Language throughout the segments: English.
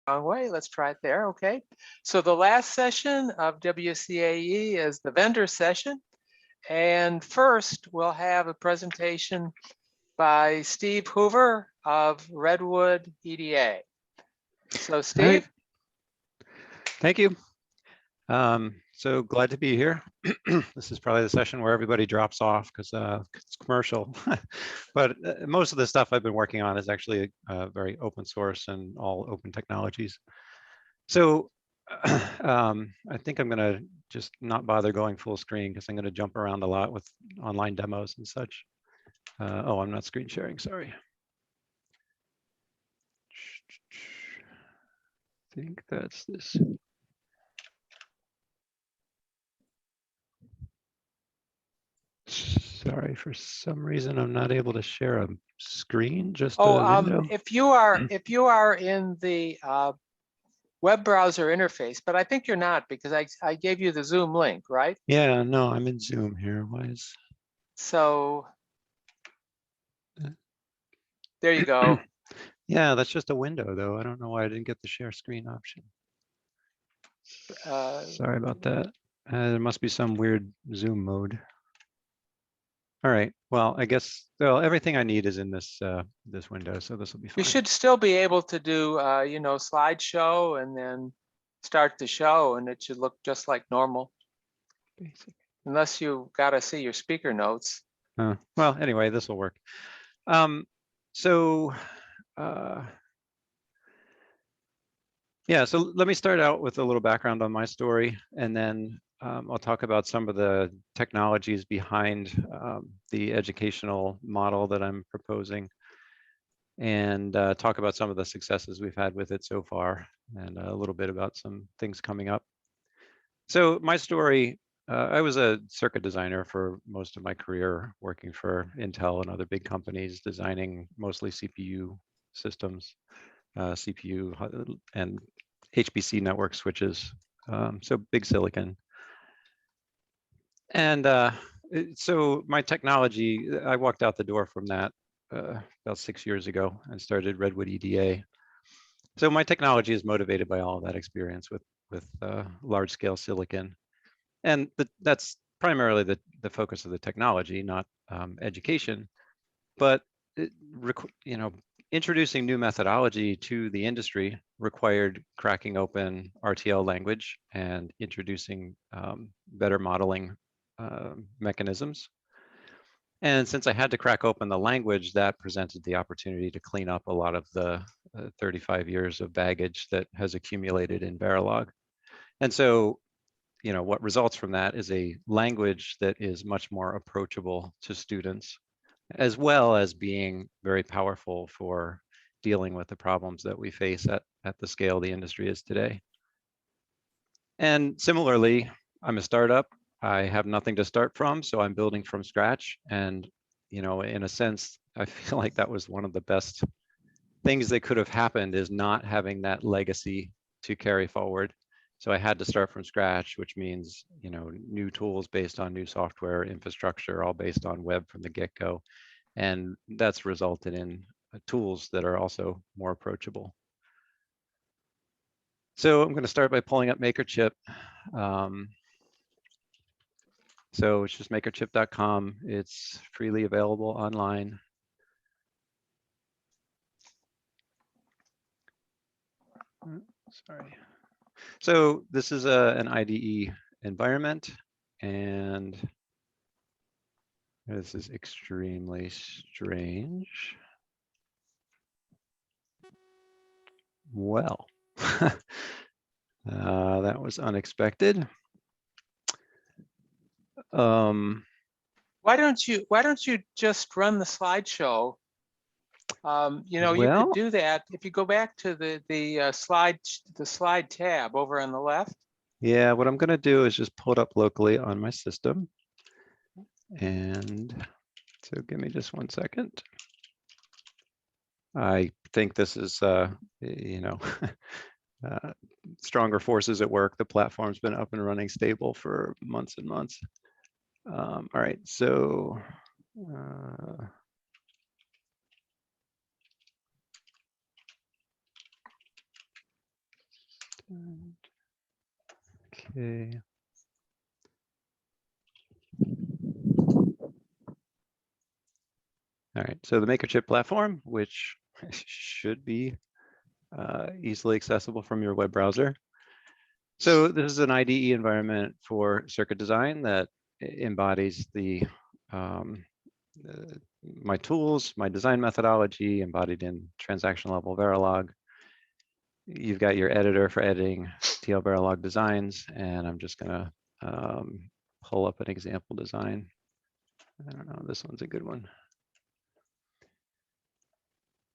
wrong way. Let's try it there. Okay. So the last session of WCAE is the vendor session. And first, we'll have a presentation by Steve Hoover of Redwood EDA. So Steve. All right. Thank you. So glad to be here. This is probably the session where everybody drops off because it's commercial. But most of the stuff I've been working on is actually very open source and all open technologies. So I think I'm going to just not bother going full screen because I'm going to jump around a lot with online demos and such. Oh, I'm not screen sharing, sorry. I think that's this. Sorry, for some reason I'm not able to share a screen, just a window. If you are in the web browser interface, but I think you're not because I gave you the Zoom link, right? Yeah, no, I'm in Zoom here. Why is so? There you go. Yeah, that's just a window though. I don't know why I didn't get the share screen option. Sorry about that. There must be some weird Zoom mode. All right. Well, I guess everything I need is in this this window, so this will be fine. You should still be able to do slideshow and then start the show, and it should look just like normal. Basic. Unless you got to see your speaker notes. Well, anyway, this will work. Yeah, so let me start out with a little background on my story, and then I'll talk about some of the technologies behind the educational model that I'm proposing, and talk about some of the successes we've had with it so far, and a little bit about some things coming up. So my story, I was a circuit designer for most of my career, working for Intel and other big companies, designing mostly CPU systems. CPU and HPC network switches, so big silicon. And so my technology, I walked out the door from that about 6 years ago and started Redwood EDA. So my technology is motivated by all of that experience with large scale silicon. And that's primarily the focus of the technology, not education. But introducing new methodology to the industry required cracking open RTL language and introducing better modeling mechanisms. And since I had to crack open the language, that presented the opportunity to clean up a lot of the 35 years of baggage that has accumulated in Verilog. And so, what results from that is a language that is much more approachable to students, as well as being very powerful for dealing with the problems that we face at the scale the industry is today. And similarly, I'm a startup. I have nothing to start from, so I'm building from scratch. And, in a sense, I feel like that was one of the best things that could have happened, is not having that legacy to carry forward. So I had to start from scratch, which means, new tools based on new software infrastructure, all based on web from the get-go. And that's resulted in tools that are also more approachable. So I'm going to start by pulling up MakerChip. So it's just makerchip.com. It's freely available online. Sorry. So this is an IDE environment, and this is extremely strange. Well, that was unexpected. Why don't you just run the slideshow? You could do that if you go back to the slide tab over on the left. Yeah, what I'm going to do is just pull it up locally on my system. And so give me just 1 second. I think this is, stronger forces at work. The platform's been up and running stable for months and months. All right, so Okay. All right, so the MakerChip platform, which should be easily accessible from your web browser. So this is an IDE environment for circuit design that embodies my tools, my design methodology embodied in transaction level Verilog. You've got your editor for editing TL Verilog designs, and I'm just gonna pull up an example design. I don't know, this one's a good one.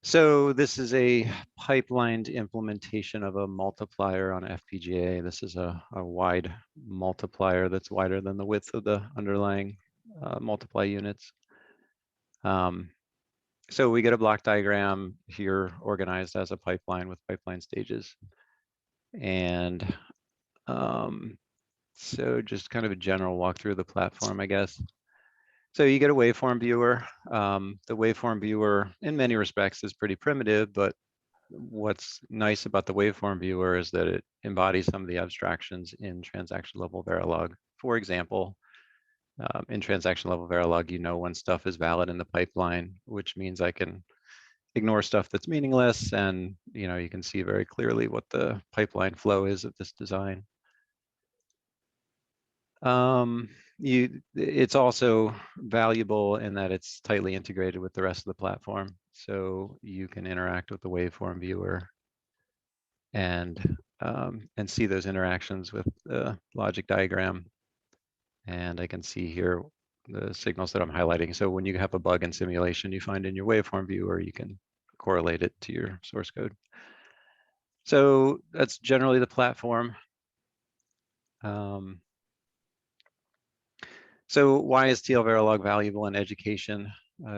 So this is a pipelined implementation of a multiplier on FPGA. This is a wide multiplier that's wider than the width of the underlying multiply units. So we get a block diagram here organized as a pipeline with pipeline stages. And so just kind of a general walkthrough of the platform, I guess. So you get a waveform viewer. The waveform viewer, in many respects, is pretty primitive, but what's nice about the waveform viewer is that it embodies some of the abstractions in transaction level Verilog. For example, in transaction level Verilog, you know when stuff is valid in the pipeline, which means I can ignore stuff that's meaningless, and you can see very clearly what the pipeline flow is of this design. It's also valuable in that it's tightly integrated with the rest of the platform. So you can interact with the waveform viewer and see those interactions with the logic diagram. And I can see here the signals that I'm highlighting. So when you have a bug in simulation you find in your waveform viewer, you can correlate it to your source code. So that's generally the platform. So why is TL Verilog valuable in education?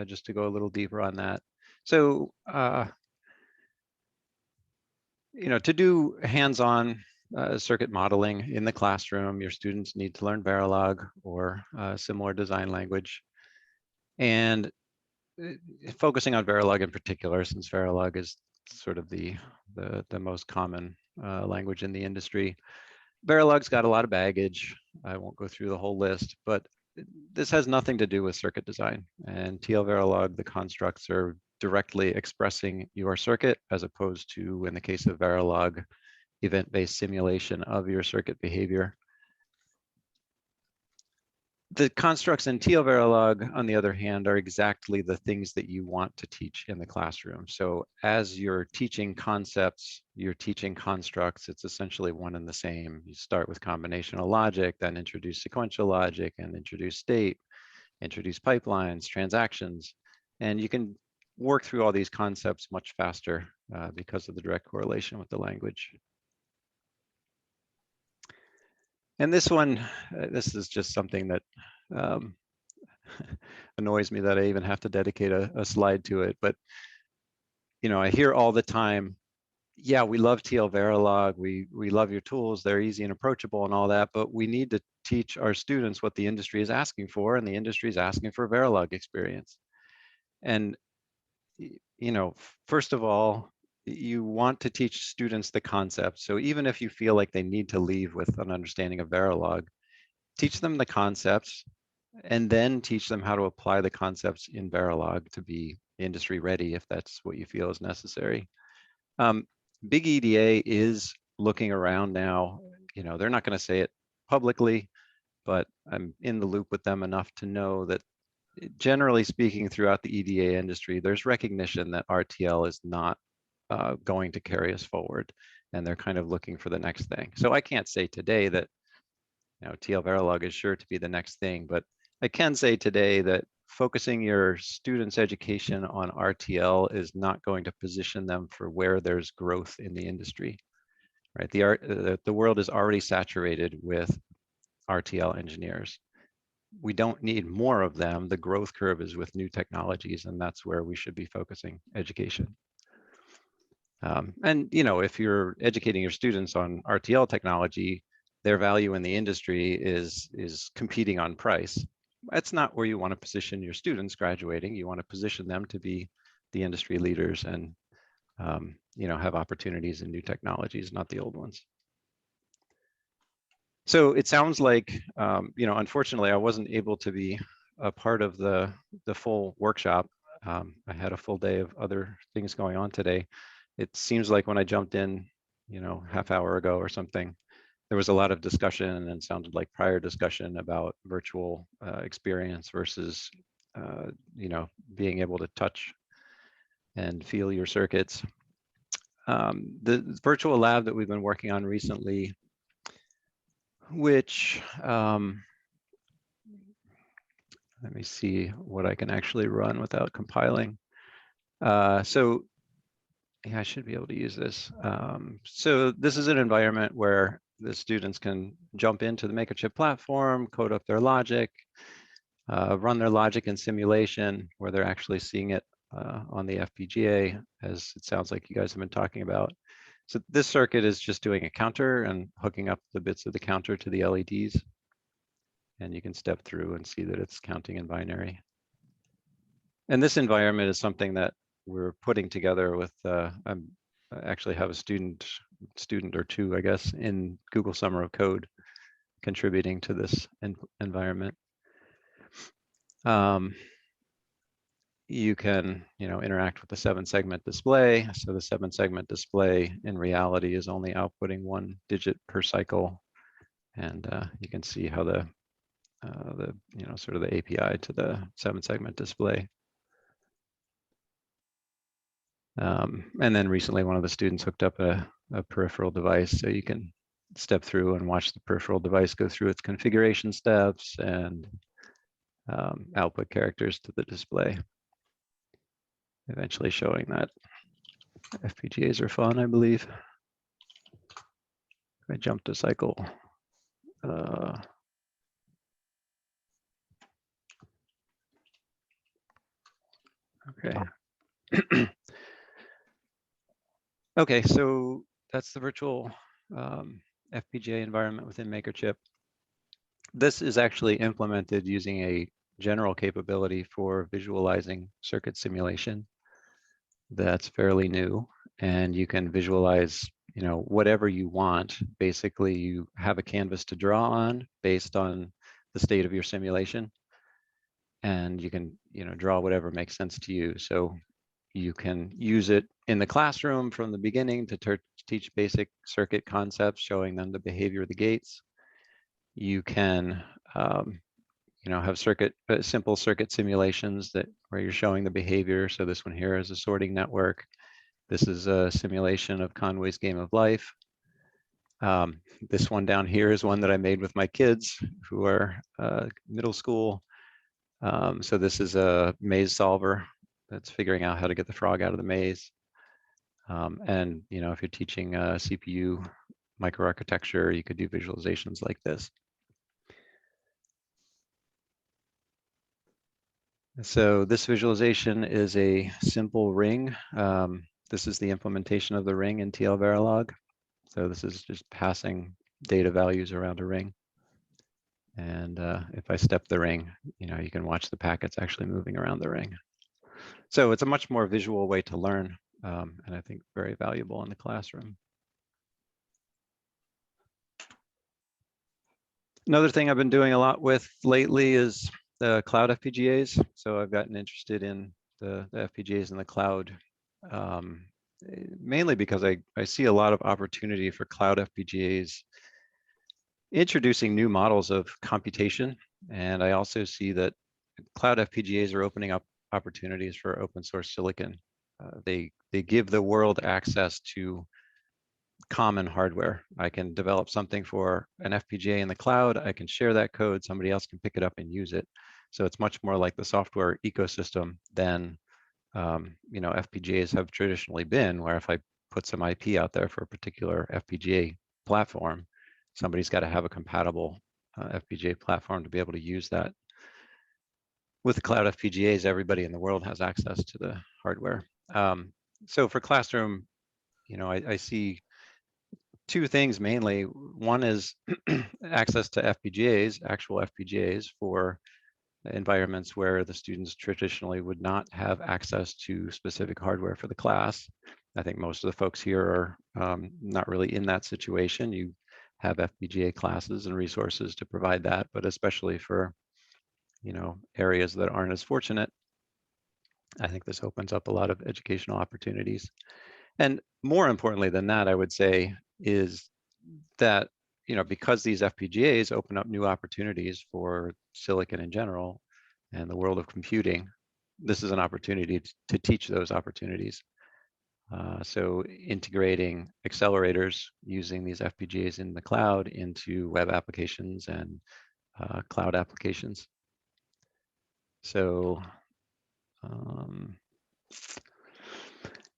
Just to go a little deeper on that. So, to do hands-on circuit modeling in the classroom, your students need to learn Verilog or a similar design language. And focusing on Verilog in particular, since Verilog is sort of the most common language in the industry. Verilog's got a lot of baggage. I won't go through the whole list, but this has nothing to do with circuit design. And TL Verilog, the constructs are directly expressing your circuit, as opposed to, in the case of Verilog, event-based simulation of your circuit behavior. The constructs in TL Verilog, on the other hand, are exactly the things that you want to teach in the classroom. So as you're teaching concepts, you're teaching constructs, it's essentially one and the same. You start with combinational logic, then introduce sequential logic, and introduce state, introduce pipelines, transactions, and you can work through all these concepts much faster because of the direct correlation with the language. And this one, this is just something that annoys me that I even have to dedicate a slide to it. But I hear all the time, yeah, we love TL Verilog, we love your tools, they're easy and approachable and all that, but we need to teach our students what the industry is asking for, and the industry is asking for Verilog experience. And first of all, you want to teach students the concept. So even if you feel like they need to leave with an understanding of Verilog, teach them the concepts and then teach them how to apply the concepts in Verilog to be industry ready if that's what you feel is necessary. Big EDA is looking around now. They're not going to say it publicly, but I'm in the loop with them enough to know that generally speaking throughout the EDA industry, there's recognition that RTL is not going to carry us forward, and they're kind of looking for the next thing. So I can't say today that TL Verilog is sure to be the next thing, but I can say today that focusing your students' education on RTL is not going to position them for where there's growth in the industry, right? The world is already saturated with RTL engineers. We don't need more of them. The growth curve is with new technologies, and that's where we should be focusing education. And if you're educating your students on RTL technology, their value in the industry is competing on price. That's not where you want to position your students graduating. You want to position them to be the industry leaders and have opportunities in new technologies, not the old ones. So it sounds like, unfortunately, I wasn't able to be a part of the full workshop. I had a full day of other things going on today. It seems like when I jumped in, half hour ago or something, there was a lot of discussion and sounded like prior discussion about virtual experience versus, being able to touch and feel your circuits. The virtual lab that we've been working on recently, which let me see what I can actually run without compiling. So yeah, I should be able to use this. So this is an environment where the students can jump into the MakerChip platform, code up their logic, run their logic in simulation where they're actually seeing it on the FPGA, as it sounds like you guys have been talking about. So this circuit is just doing a counter and hooking up the bits of the counter to the LEDs. And you can step through and see that it's counting in binary. And this environment is something that we're putting together with, I actually have a student or two, I guess, in Google Summer of Code contributing to this environment. You can, interact with the 7-segment display. So the 7-segment display in reality is only outputting 1 digit per cycle. And you can see how the sort of the API to the 7-segment display. And then recently, one of the students hooked up a peripheral device, so you can step through and watch the peripheral device go through its configuration steps and output characters to the display, eventually showing that FPGAs are fun, I believe. I jumped a cycle. Okay. Okay, so that's the virtual FPGA environment within MakerChip. This is actually implemented using a general capability for visualizing circuit simulation that's fairly new, and you can visualize whatever you want. Basically, you have a canvas to draw on based on the state of your simulation, and you can draw whatever makes sense to you. So you can use it in the classroom from the beginning to teach basic circuit concepts, showing them the behavior of the gates. You can have simple circuit simulations where you're showing the behavior. So this one here is a sorting network. This is a simulation of Conway's Game of Life. This one down here is one that I made with my kids who are middle school. So this is a maze solver that's figuring out how to get the frog out of the maze. And if you're teaching CPU microarchitecture, you could do visualizations like this. So this visualization is a simple ring. This is the implementation of the ring in TL Verilog. So this is just passing data values around a ring. And if I step the ring, you can watch the packets actually moving around the ring. So it's a much more visual way to learn, and I think very valuable in the classroom. Another thing I've been doing a lot with lately is the cloud FPGAs. So I've gotten interested in the FPGAs in the cloud, mainly because I see a lot of opportunity for cloud FPGAs introducing new models of computation. And I also see that cloud FPGAs are opening up opportunities for open source silicon. They give the world access to common hardware. I can develop something for an FPGA in the cloud. I can share that code. Somebody else can pick it up and use it. So it's much more like the software ecosystem than FPGAs have traditionally been, where if I put some IP out there for a particular FPGA platform, somebody's got to have a compatible FPGA platform to be able to use that. With the cloud FPGAs, everybody in the world has access to the hardware. So for classroom, I see two things mainly. One is access to FPGAs, actual FPGAs for environments where the students traditionally would not have access to specific hardware for the class. I think most of the folks here are not really in that situation. You have FPGA classes and resources to provide that, but especially for, areas that aren't as fortunate, I think this opens up a lot of educational opportunities. And more importantly than that, I would say, is that, because these FPGAs open up new opportunities for silicon in general and the world of computing, this is an opportunity to teach those opportunities. So integrating accelerators using these FPGAs in the cloud into web applications and cloud applications. So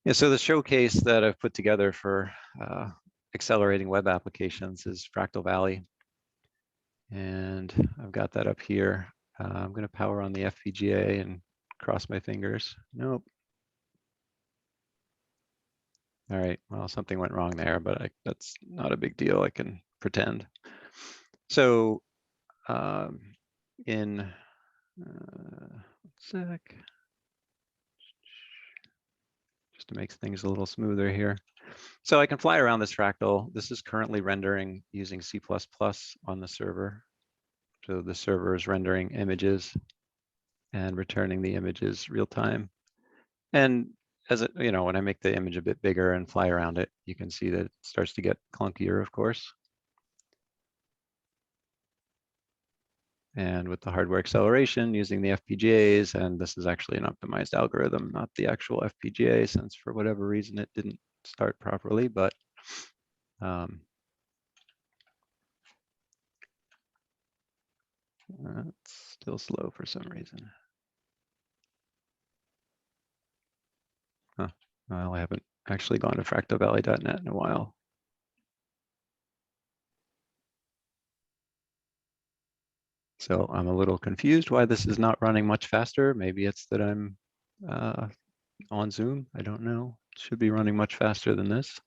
yeah, so the showcase that I've put together for accelerating web applications is Fractal Valley. And I've got that up here. I'm going to power on the FPGA and cross my fingers. Nope. All right, well, something went wrong there, but that's not a big deal. I can pretend. So in sec, just to make things a little smoother here. So I can fly around this fractal. This is currently rendering using C++ on the server. So the server is rendering images and returning the images real time. And as it, when I make the image a bit bigger and fly around it, you can see that it starts to get clunkier, of course. And with the hardware acceleration using the FPGAs, and this is actually an optimized algorithm, not the actual FPGA, since for whatever reason it didn't start properly, but it's still slow for some reason. Huh. Well, I haven't actually gone to fractalvalley.net in a while. So I'm a little confused why this is not running much faster. Maybe it's that I'm on Zoom. I don't know. It should be running much faster than this.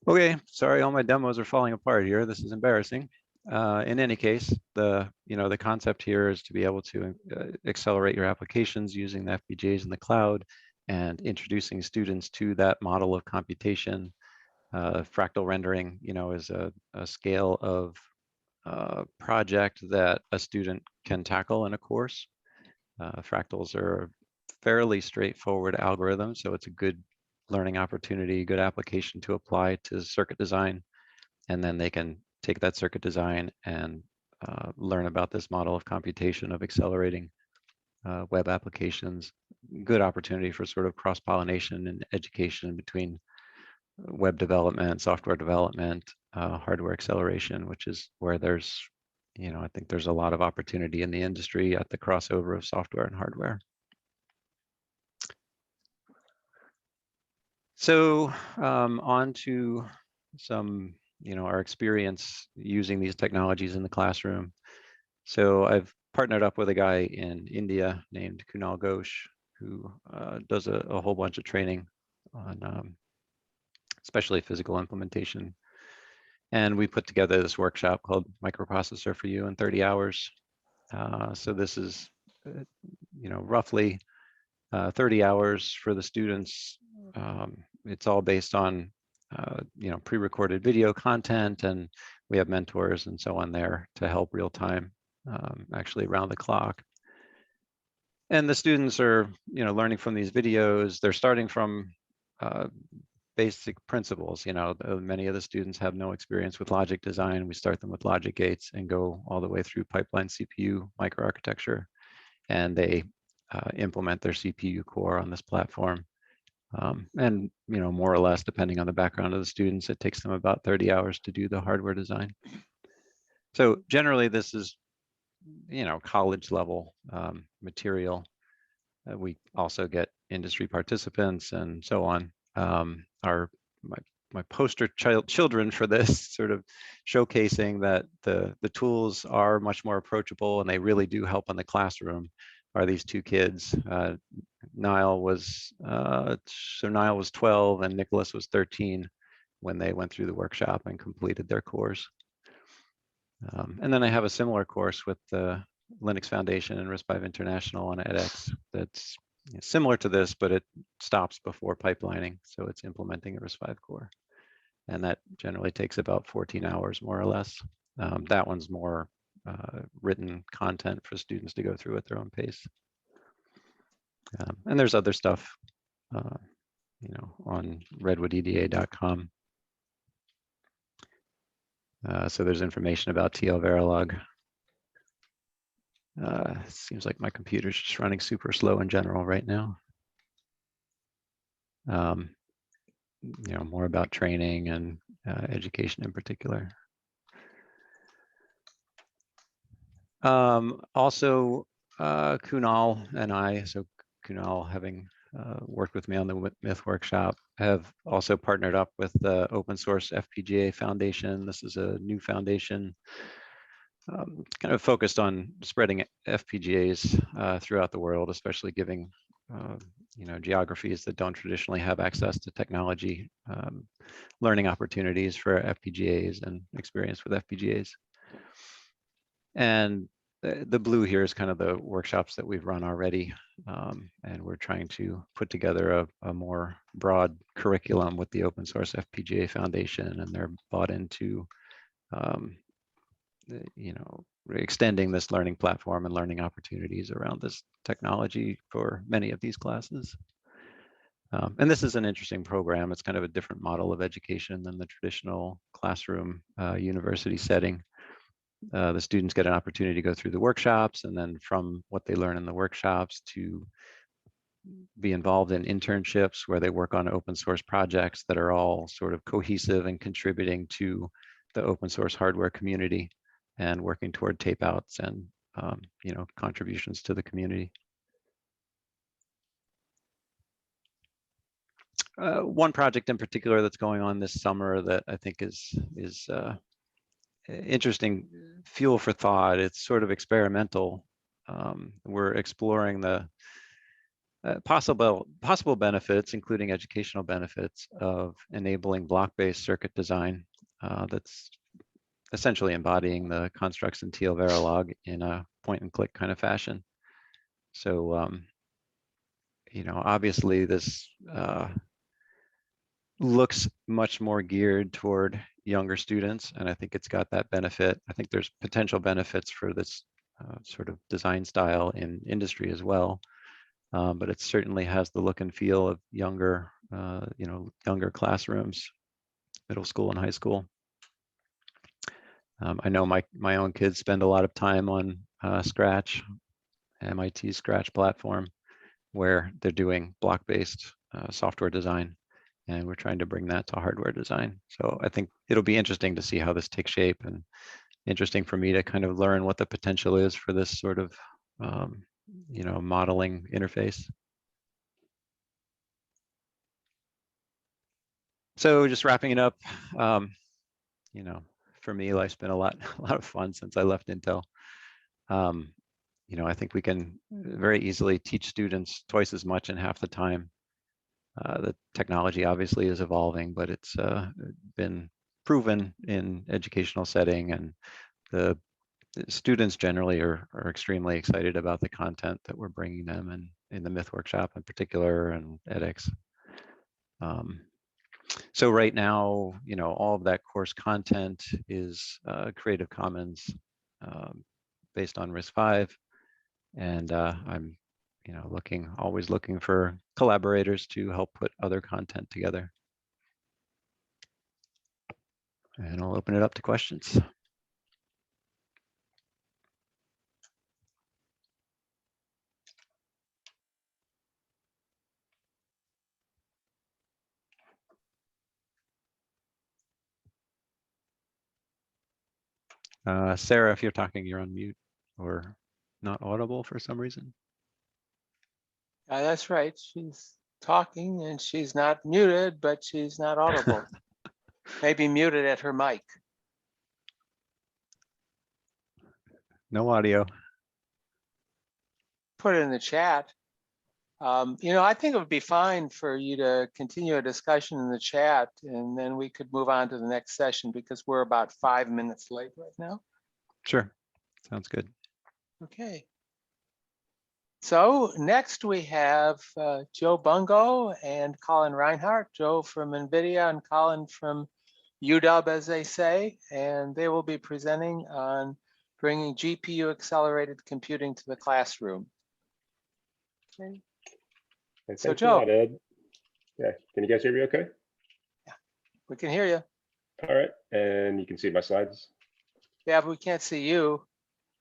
Okay, sorry, all my demos are falling apart here. This is embarrassing. In any case, the concept here is to be able to accelerate your applications using the FPGAs in the cloud and introducing students to that model of computation. Fractal rendering, is a scale of project that a student can tackle in a course. Fractals are a fairly straightforward algorithm, so it's a good learning opportunity, good application to apply to circuit design. And then they can take that circuit design and learn about this model of computation of accelerating web applications. Good opportunity for sort of cross-pollination and education between web development, software development, hardware acceleration, which is where there's, I think there's a lot of opportunity in the industry at the crossover of software and hardware. So on to some, our experience using these technologies in the classroom. So I've partnered up with a guy in India named Kunal Ghosh, who does a whole bunch of training on especially physical implementation. And we put together this workshop called Microprocessor for You in 30 hours. So this is, roughly 30 hours for the students. It's all based on, pre-recorded video content, and we have mentors and so on there to help real time, actually around the clock. And the students are, learning from these videos. They're starting from basic principles. Many of the students have no experience with logic design. We start them with logic gates and go all the way through pipeline CPU microarchitecture, and they implement their CPU core on this platform. And more or less, depending on the background of the students, it takes them about 30 hours to do the hardware design. So generally, this is college level material. We also get industry participants and so on. My poster children for this, sort of showcasing that the tools are much more approachable and they really do help in the classroom, are these two kids. Niall was 12 and Nicholas was 13 when they went through the workshop and completed their course. And then I have a similar course with the Linux Foundation and RISC-V International on edX that's similar to this, but it stops before pipelining, so it's implementing a RISC-V core. and that generally takes about 14 hours, more or less. That one's more written content for students to go through at their own pace. And there's other stuff, on redwoodeda.com. So there's information about TL Verilog. Seems like my computer's just running super slow in general right now. More about training and education in particular. Also, Kunal and I, so Kunal having worked with me on the Myth workshop, have also partnered up with the Open Source FPGA Foundation. This is a new foundation kind of focused on spreading FPGAs throughout the world, especially giving geographies that don't traditionally have access to technology, learning opportunities for FPGAs and experience with FPGAs. And the blue here is kind of the workshops that we've run already. And we're trying to put together a more broad curriculum with the Open Source FPGA Foundation, and they're bought into extending this learning platform and learning opportunities around this technology for many of these classes. And this is an interesting program. It's kind of a different model of education than the traditional classroom university setting. The students get an opportunity to go through the workshops, and then from what they learn in the workshops to be involved in internships where they work on open source projects that are all sort of cohesive and contributing to the open source hardware community and working toward tape outs and contributions to the community. One project in particular that's going on this summer that I think is interesting fuel for thought. It's sort of experimental. We're exploring the possible benefits, including educational benefits, of enabling block-based circuit design that's essentially embodying the constructs in TL Verilog in a point-and-click kind of fashion. So, obviously this looks much more geared toward younger students, and I think it's got that benefit. I think there's potential benefits for this sort of design style in industry as well, but it certainly has the look and feel of younger classrooms, middle school and high school. I know my own kids spend a lot of time on Scratch, MIT's Scratch platform, where they're doing block-based software design, and we're trying to bring that to hardware design. So I think it'll be interesting to see how this takes shape, and interesting for me to kind of learn what the potential is for this sort of modeling interface. So just wrapping it up, for me, life's been a lot of fun since I left Intel. I think we can very easily teach students twice as much in half the time. The technology obviously is evolving, but it's been proven in educational setting, and the students generally are extremely excited about the content that we're bringing them, and in the Myth workshop in particular, and edX. So right now, all of that course content is Creative Commons based on RISC-V, and I'm always looking for collaborators to help put other content together. And I'll open it up to questions. Sarah, if you're talking, you're on mute or not audible for some reason. That's right. She's talking and she's not muted, but she's not audible. Maybe muted at her mic. No audio. Put it in the chat. I think it would be fine for you to continue a discussion in the chat, and then we could move on to the next session because we're about 5 minutes late right now. Sure, sounds good. Okay. So next we have Joe Bungo and Colin Reinhardt, Joe from NVIDIA and Colin from UW, as they say, and they will be presenting on bringing GPU accelerated computing to the classroom. Okay. And So thanks a lot, Joe, Ed. Yeah, can you guys hear me okay? we can hear you. All right, and you can see my slides. Yeah, but we can't see you.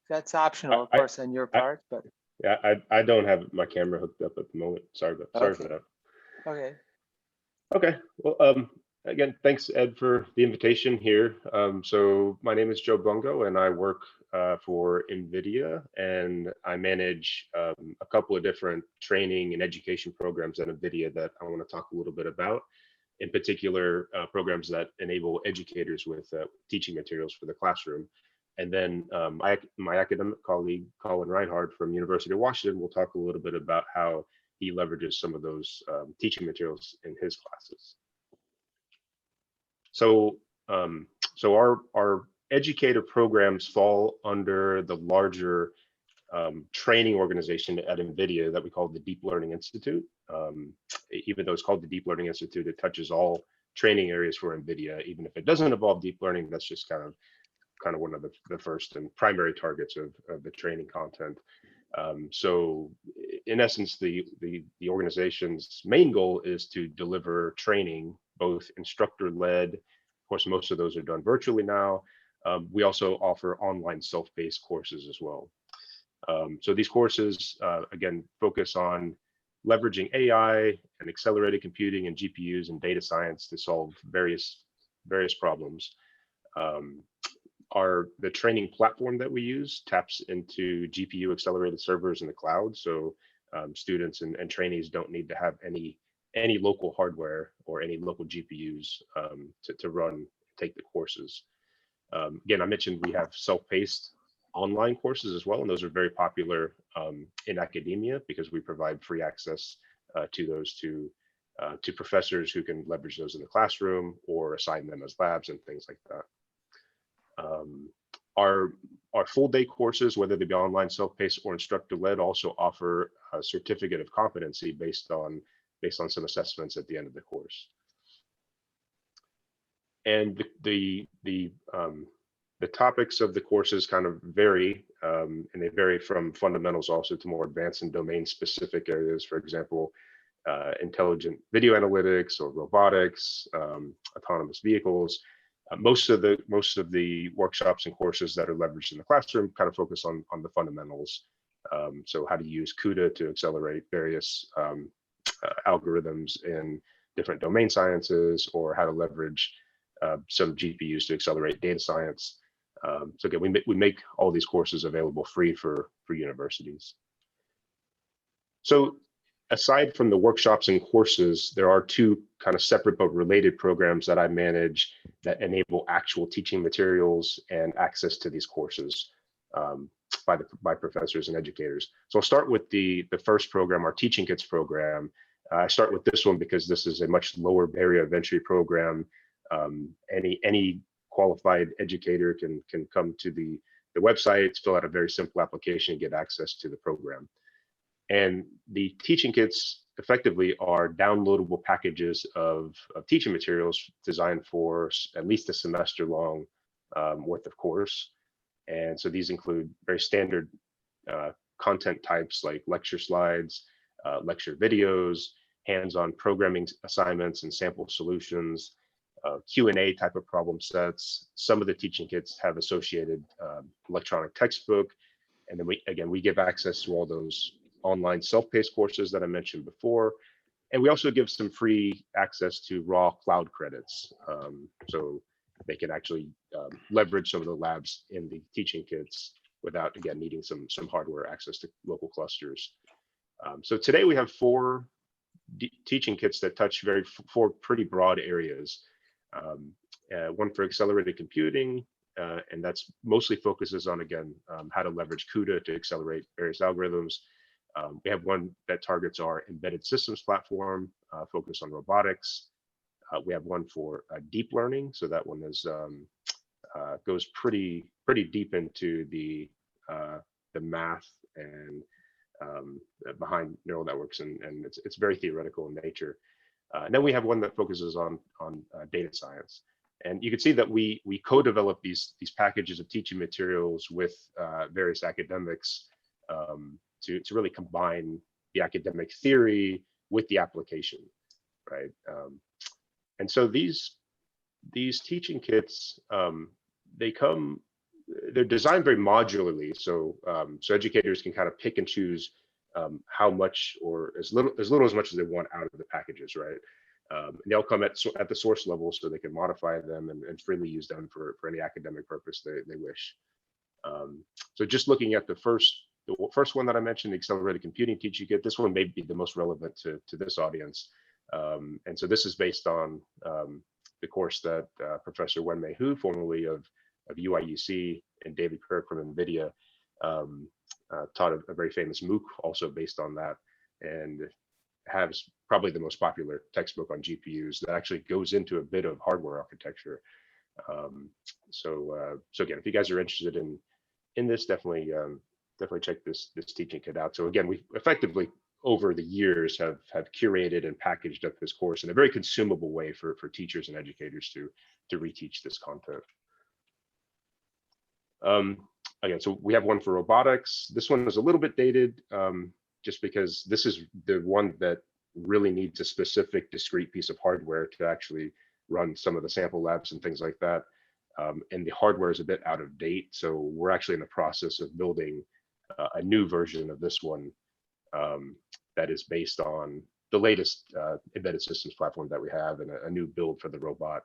That's optional, of I- course, on your I- part, but Yeah, I don't have my camera hooked up at the moment. Sorry for Okay. that. okay. Okay, well, again, thanks, Ed, for the invitation here. So my name is Joe Bungo, and I work for NVIDIA, and I manage a couple of different training and education programs at NVIDIA that I want to talk a little bit about. In particular, programs that enable educators with teaching materials for the classroom. And then my academic colleague, Colin Reinhardt from University of Washington, will talk a little bit about how he leverages some of those teaching materials in his classes. So, our educator programs fall under the larger training organization at NVIDIA that we call the Deep Learning Institute. Even though it's called the Deep Learning Institute, it touches all training areas for NVIDIA. Even if it doesn't involve deep learning, that's just kind of one of the first and primary targets of the training content. So in essence, the organization's main goal is to deliver training, both instructor-led. Of course, most of those are done virtually now. We also offer online self-paced courses as well. So these courses, again, focus on leveraging AI and accelerated computing and GPUs and data science to solve various problems. The training platform that we use taps into GPU accelerated servers in the cloud. So students and trainees don't need to have any local hardware or any local GPUs to run, take the courses. Again, I mentioned we have self-paced online courses as well, and those are very popular in academia because we provide free access to those to professors who can leverage those in the classroom or assign them as labs and things like that. Our full day courses, whether they be online, self-paced, or instructor-led, also offer a certificate of competency based on some assessments at the end of the course. And the topics of the courses kind of vary, and they vary from fundamentals also to more advanced and domain-specific areas. For example, intelligent video analytics or robotics, autonomous vehicles. Most of the workshops and courses that are leveraged in the classroom kind of focus on the fundamentals. So how to use CUDA to accelerate various algorithms in different domain sciences, or how to leverage some GPUs to accelerate data science. So again, we make all these courses available free for universities. So aside from the workshops and courses, there are two kind of separate but related programs that I manage that enable actual teaching materials and access to these courses by professors and educators. So I'll start with the first program, our Teaching Kits program. I start with this one because this is a much lower barrier of entry program. Any qualified educator can come to the website, fill out a very simple application, and get access to the program. And the teaching kits effectively are downloadable packages of teaching materials designed for at least a semester long worth of course. And so these include very standard content types like lecture slides, lecture videos, hands-on programming assignments and sample solutions, Q&A type of problem sets. Some of the teaching kits have associated electronic textbook. And then we give access to all those online self-paced courses that I mentioned before. And we also give some free access to raw cloud credits. So they can actually leverage some of the labs in the teaching kits without, again, needing some hardware access to local clusters. So today we have four teaching kits that touch four pretty broad areas. One for accelerated computing, and that's mostly focuses on, again, how to leverage CUDA to accelerate various algorithms. We have one that targets our embedded systems platform, focused on robotics. We have one for deep learning, so that one is goes pretty deep into the math and behind neural networks, and it's very theoretical in nature. And then we have one that focuses on data science. And you can see that we co-develop these packages of teaching materials with various academics to really combine the academic theory with the application, right? And so these teaching kits, they're designed very modularly, so so educators can kind of pick and choose how much or as little as much as they want out of the packages, right? And they'll come at the source level, so they can modify them and freely use them for any academic purpose they wish. So just looking at the first one that I mentioned, the accelerated computing teaching kit, this one may be the most relevant to this audience. And so this is based on the course that Professor Wenmei Hu, formerly of UIUC, and David Kirk from NVIDIA taught a very famous MOOC also based on that, and has probably the most popular textbook on GPUs that actually goes into a bit of hardware architecture. So again, if you guys are interested in this, definitely check this teaching kit out. So again, we effectively over the years have curated and packaged up this course in a very consumable way for teachers and educators to reteach this content. Again, so we have one for robotics. This one is a little bit dated, just because this is the one that really needs a specific discrete piece of hardware to actually run some of the sample labs and things like that. And the hardware is a bit out of date, so we're actually in the process of building a new version of this one that is based on the latest embedded systems platform that we have, and a new build for the robot.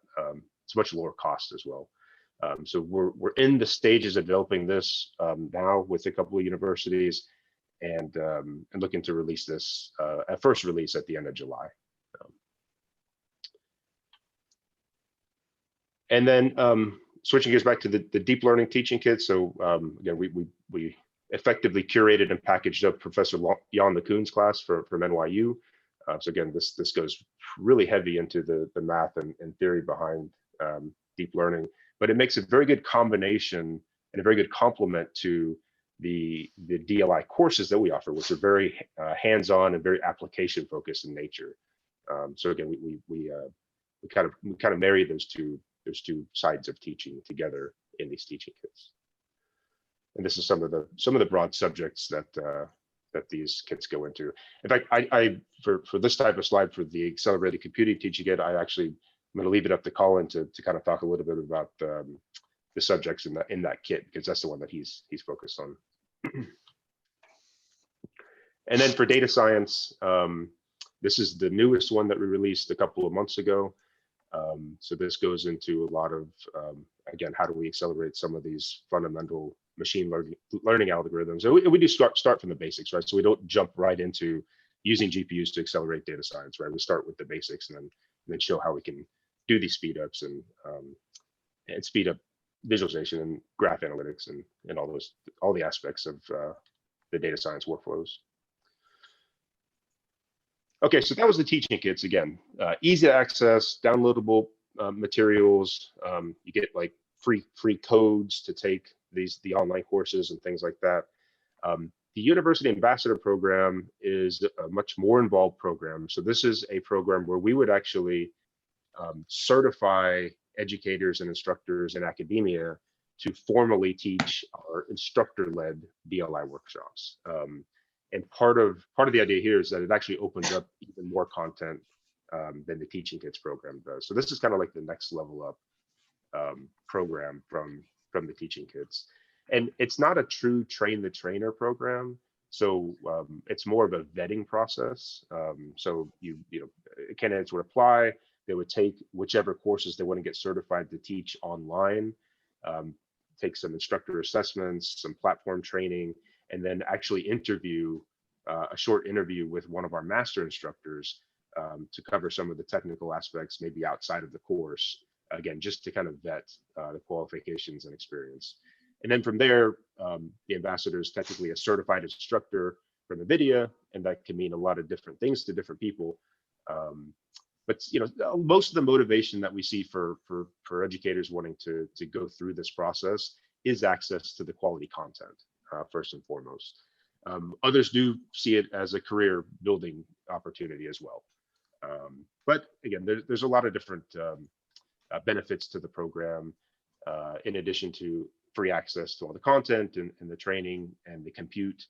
It's much lower cost as well. So we're in the stages of developing this now with a couple of universities, and looking to release this at first release at the end of July. And then switching gears back to the deep learning teaching kit. So again, we effectively curated and packaged up Professor Jan LeCun's class from NYU. So again, this goes really heavy into the math and theory behind deep learning, but it makes a very good combination and a very good complement to the DLI courses that we offer, which are very hands-on and very application focused in nature. So again, we kind of marry those two sides of teaching together in these teaching kits. And this is some of the broad subjects that these kits go into. In fact, I for this type of slide, for the accelerated computing teaching kit, I'm going to leave it up to Colin to kind of talk a little bit about the subjects in that kit, because that's the one that he's focused on. And then for data science, this is the newest one that we released a couple of months ago. So this goes into a lot of, again, how do we accelerate some of these fundamental machine learning algorithms? And we do start from the basics, right? So we don't jump right into using GPUs to accelerate data science, right? We start with the basics and then show how we can do these speed ups and speed up visualization and graph analytics and all the aspects of the data science workflows. Okay, so that was the teaching kits. Again, easy to access, downloadable materials. You get like free codes to take the online courses and things like that. The University Ambassador Program is a much more involved program. So this is a program where we would actually certify educators and instructors in academia to formally teach our instructor-led DLI workshops. And part of the idea here is that it actually opens up even more content than the teaching kits program does. So this is kind of like the next level up program from the teaching kits. And it's not a true train the trainer program. So it's more of a vetting process. So you know, candidates would apply, they would take whichever courses they want to get certified to teach online, take some instructor assessments, some platform training, and then actually interview a short interview with one of our master instructors to cover some of the technical aspects, maybe outside of the course, again, just to kind of vet the qualifications and experience. And then from there, the ambassador is technically a certified instructor from NVIDIA, and that can mean a lot of different things to different people. But you know, most of the motivation that we see for educators wanting to go through this process is access to the quality content, first and foremost. Others do see it as a career building opportunity as well. But again, there's a lot of different benefits to the program, in addition to free access to all the content and the training and the compute.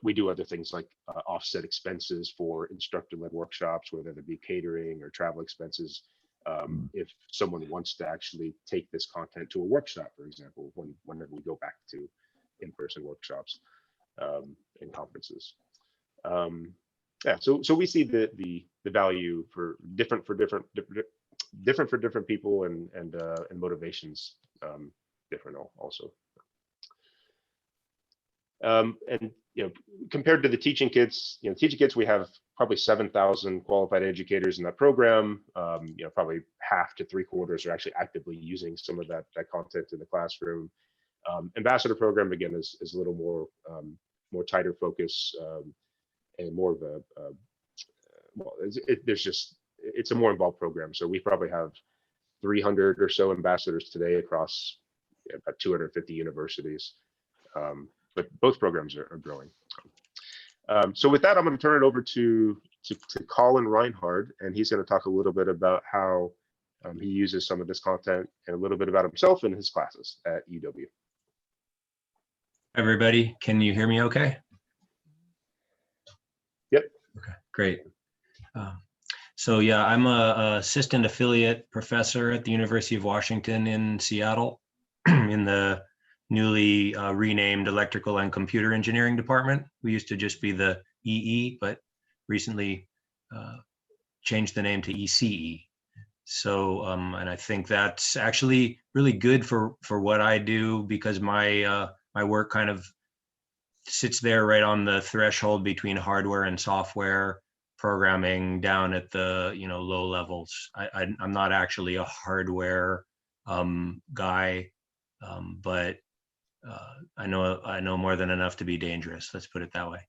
We do other things like offset expenses for instructor-led workshops, whether it be catering or travel expenses. If someone wants to actually take this content to a workshop, for example, whenever we go back to in-person workshops and conferences. Yeah, so we see the value for different people and motivations different also. And compared to the teaching kits, we have probably 7,000 qualified educators in that program. Probably half to 3/4 are actually actively using some of that content in the classroom. Ambassador program again is a little more tighter focus and more of a it's a more involved program. So we probably have 300 or so ambassadors today across about 250 universities. But both programs are growing. So with that, I'm going to turn it over to Colin Reinhard, and he's going to talk a little bit about how he uses some of this content and a little bit about himself and his classes at UW. Everybody, can you hear me okay? Yep. Okay, great. So yeah, I'm a assistant affiliate professor at the University of Washington in Seattle in the newly renamed Electrical and Computer Engineering Department. We used to just be the EE, but recently changed the name to ECE. So, and I think that's actually really good for what I do, because my work kind of sits there right on the threshold between hardware and software programming down at the low levels. I'm not actually a hardware guy, but I know more than enough to be dangerous. Let's put it that way.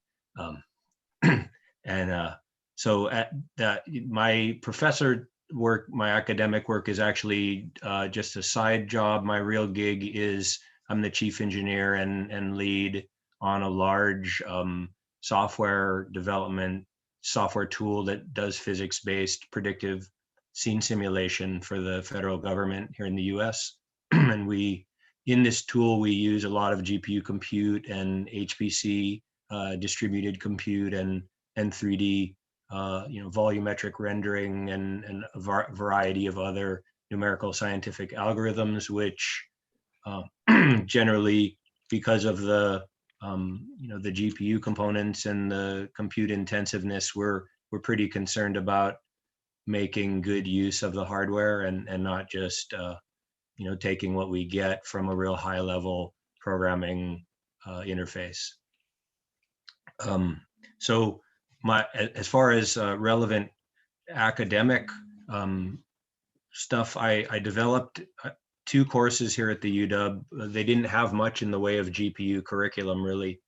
So at that, my professor work, my academic work is actually just a side job. My real gig is I'm the chief engineer and lead on a large software development software tool that does physics-based predictive scene simulation for the federal government here in the US. And in this tool, we use a lot of GPU compute and HPC distributed compute and 3D volumetric rendering and a variety of other numerical scientific algorithms, which generally, because of the the GPU components and the compute intensiveness, we're pretty concerned about making good use of the hardware and not just taking what we get from a real high level programming interface. So as far as relevant academic stuff, I developed 2 courses here at the UW. They didn't have much in the way of GPU curriculum really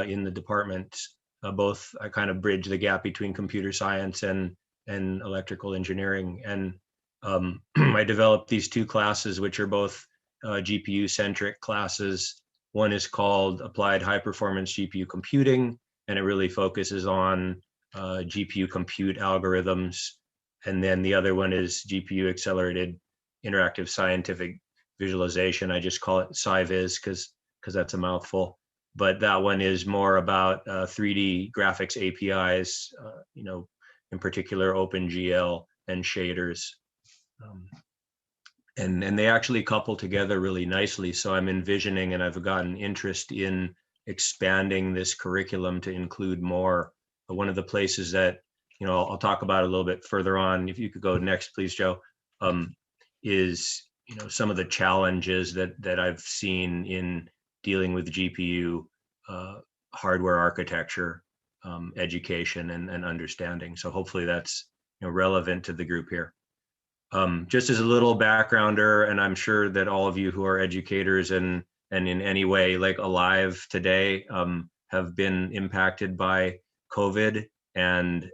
in the department. Both I kind of bridge the gap between computer science and electrical engineering. And I developed these 2 classes, which are both GPU centric classes. One is called Applied High Performance GPU Computing, and it really focuses on GPU compute algorithms. And then the other one is GPU Accelerated Interactive Scientific Visualization. I just call it SciViz because that's a mouthful. But that one is more about 3D graphics APIs, in particular OpenGL and shaders. And they actually couple together really nicely. So I'm envisioning, and I've gotten interest in expanding this curriculum to include more. One of the places that, I'll talk about a little bit further on, if you could go next, please, Joe, is, some of the challenges that I've seen in dealing with GPU hardware architecture, education and understanding. So hopefully that's relevant to the group here. Just as a little backgrounder, and I'm sure that all of you who are educators and in any way alive today have been impacted by COVID, and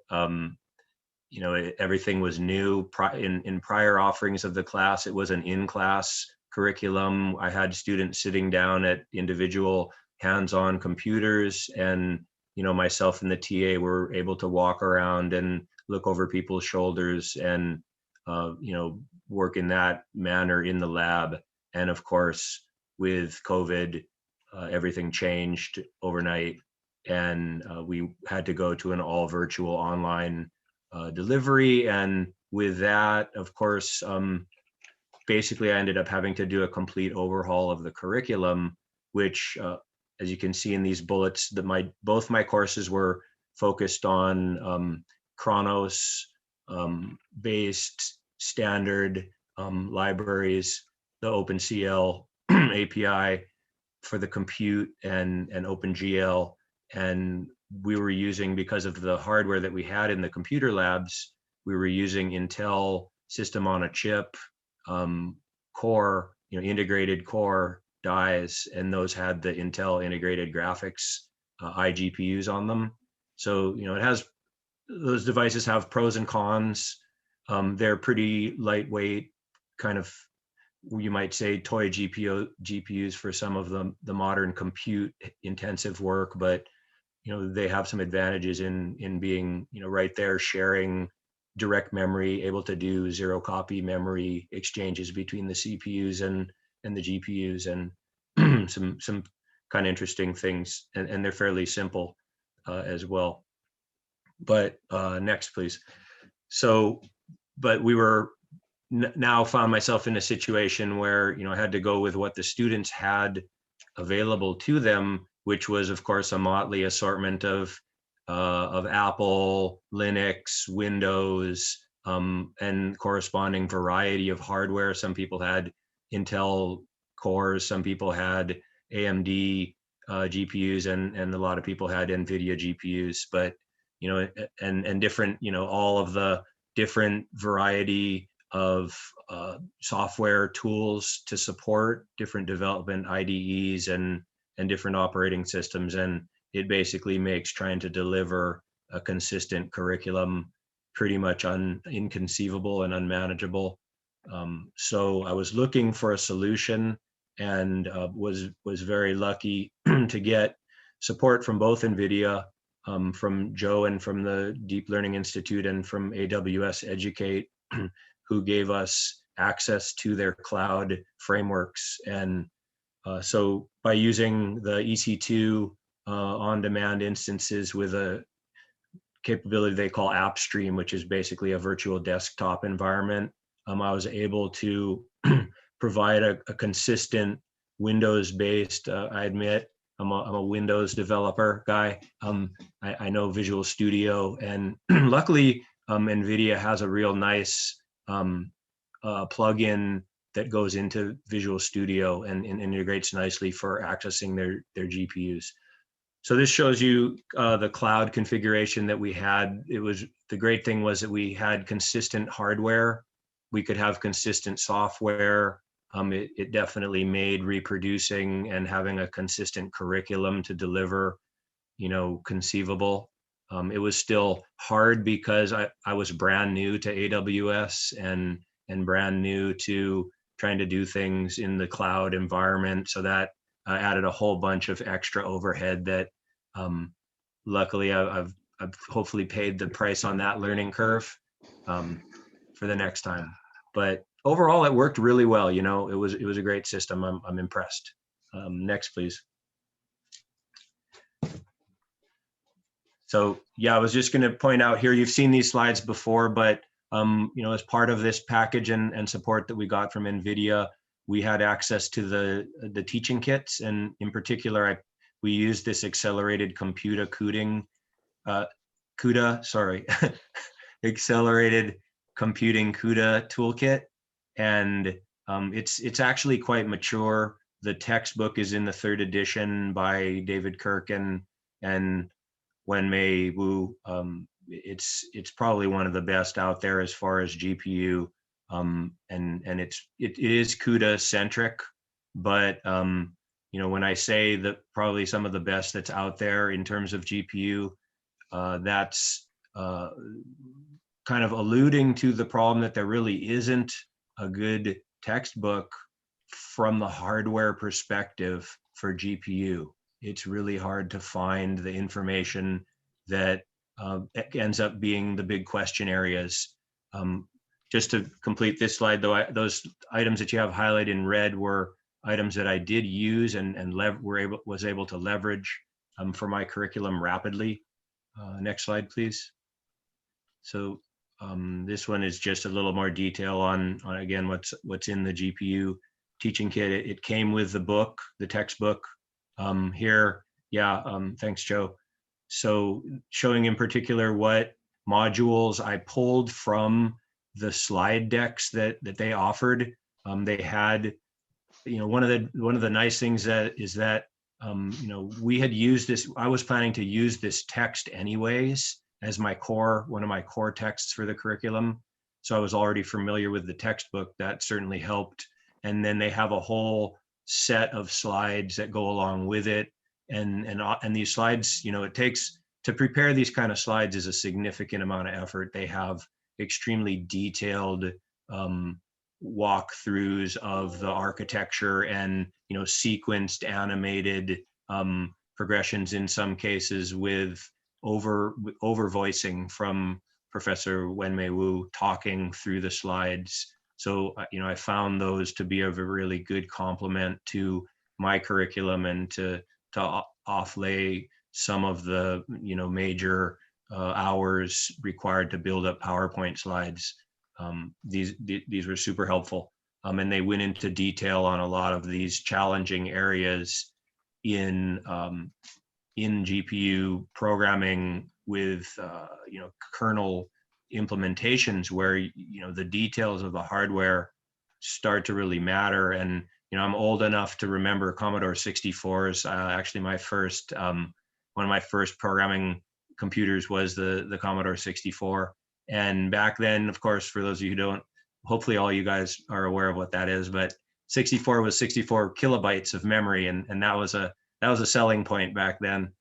everything was new. In prior offerings of the class, it was an in-class curriculum. I had students sitting down at individual hands-on computers, and myself and the TA were able to walk around and look over people's shoulders and work in that manner in the lab. And of course, with COVID, everything changed overnight, and we had to go to an all virtual online delivery. And with that, of course, basically I ended up having to do a complete overhaul of the curriculum, which, as you can see in these bullets, both my courses were focused on Chronos based standard libraries, the OpenCL API for the compute, and OpenGL. And we were using, because of the hardware that we had in the computer labs, we were using Intel system on a chip core, integrated core dies, and those had the Intel integrated graphics iGPUs on them. So, those devices have pros and cons. They're pretty lightweight, kind of, you might say, toy GPUs for some of the modern compute intensive work, but they have some advantages in being right there, sharing direct memory, able to do zero copy memory exchanges between the CPUs and the GPUs, and some kind of interesting things, and they're fairly simple as well. But next, please. So, but we were now found myself in a situation where I had to go with what the students had available to them, which was, of course, a motley assortment of Apple, Linux, Windows, and corresponding variety of hardware. Some people had Intel cores, some people had AMD GPUs, and a lot of people had NVIDIA GPUs. But and different, all of the different variety of software tools to support different development IDEs and different operating systems. And it basically makes trying to deliver a consistent curriculum pretty much inconceivable and unmanageable. So I was looking for a solution, and was very lucky to get support from both NVIDIA, from Joe and from the Deep Learning Institute, and from AWS Educate, who gave us access to their cloud frameworks. And so by using the EC2 on-demand instances with a capability they call AppStream, which is basically a virtual desktop environment, I was able to provide a consistent Windows-based, I admit, I'm a Windows developer guy. I know Visual Studio, and luckily NVIDIA has a real nice plugin that goes into Visual Studio and integrates nicely for accessing their GPUs. So this shows you the cloud configuration that we had. The great thing was that we had consistent hardware. We could have consistent software. It definitely made reproducing and having a consistent curriculum to deliver, conceivable. It was still hard because I was brand new to AWS and brand new to trying to do things in the cloud environment. So that added a whole bunch of extra overhead that luckily I've hopefully paid the price on that learning curve for the next time. But overall, it worked really well. It was a great system. I'm impressed. Next, please. So yeah, I was just going to point out here, you've seen these slides before, but as part of this package and support that we got from NVIDIA, we had access to the teaching kits, and in particular, we used this accelerated computer coding, accelerated computing CUDA toolkit, and it's actually quite mature. The textbook is in the 3rd edition by David Kirk and Wenmei Wu. It's probably one of the best out there as far as GPU, and it is CUDA centric, but when I say that probably some of the best that's out there in terms of GPU, that's kind of alluding to the problem that there really isn't a good textbook from the hardware perspective for GPU. It's really hard to find the information that ends up being the big question areas. just to complete this slide, though, those items that you have highlighted in red were items that I did use and was able to leverage for my curriculum rapidly. Next slide, please. So this one is just a little more detail on again what's in the GPU teaching kit. It came with the book, the textbook. Here, yeah, thanks, Joe. So showing in particular what modules I pulled from the slide decks that they offered. They had, you know, one of the nice things is that you know, we had used this. I was planning to use this text anyways as one of my core texts for the curriculum. So I was already familiar with the textbook. That certainly helped. And then they have a whole set of slides that go along with it. And these slides, you know, it takes to prepare these kind of slides is a significant amount of effort. They have extremely detailed walkthroughs of the architecture and, you know, sequenced animated progressions in some cases with over voicing from Professor Wenmei Wu talking through the slides. So, you know, I found those to be a really good complement to my curriculum and to offlay some of the, you know, major hours required to build up PowerPoint slides. These were super helpful. And they went into detail on a lot of these challenging areas in GPU programming with, you know, kernel implementations where, you know, the details of the hardware start to really matter. And, you know, I'm old enough to remember Commodore 64s. Actually, my first, one of my first programming computers was the Commodore 64. And back then, of course, for those of you who don't, hopefully all you guys are aware of what that is, but 64 was 64 kilobytes of memory. And that was a selling point back then.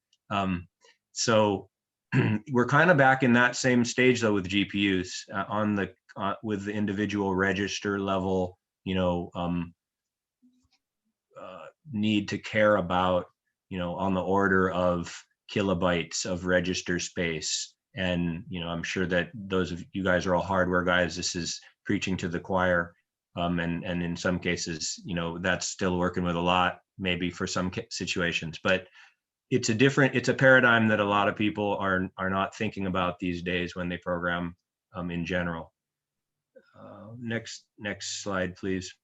So we're kind of back in that same stage though with GPUs with the individual register level, you know, need to care about, you know, on the order of kilobytes of register space. And, you know, I'm sure that those of you guys are all hardware guys. This is preaching to the choir. And in some cases, you know, that's still working with a lot, maybe for some situations, but it's a paradigm that a lot of people are not thinking about these days when they program in general. Next slide, please.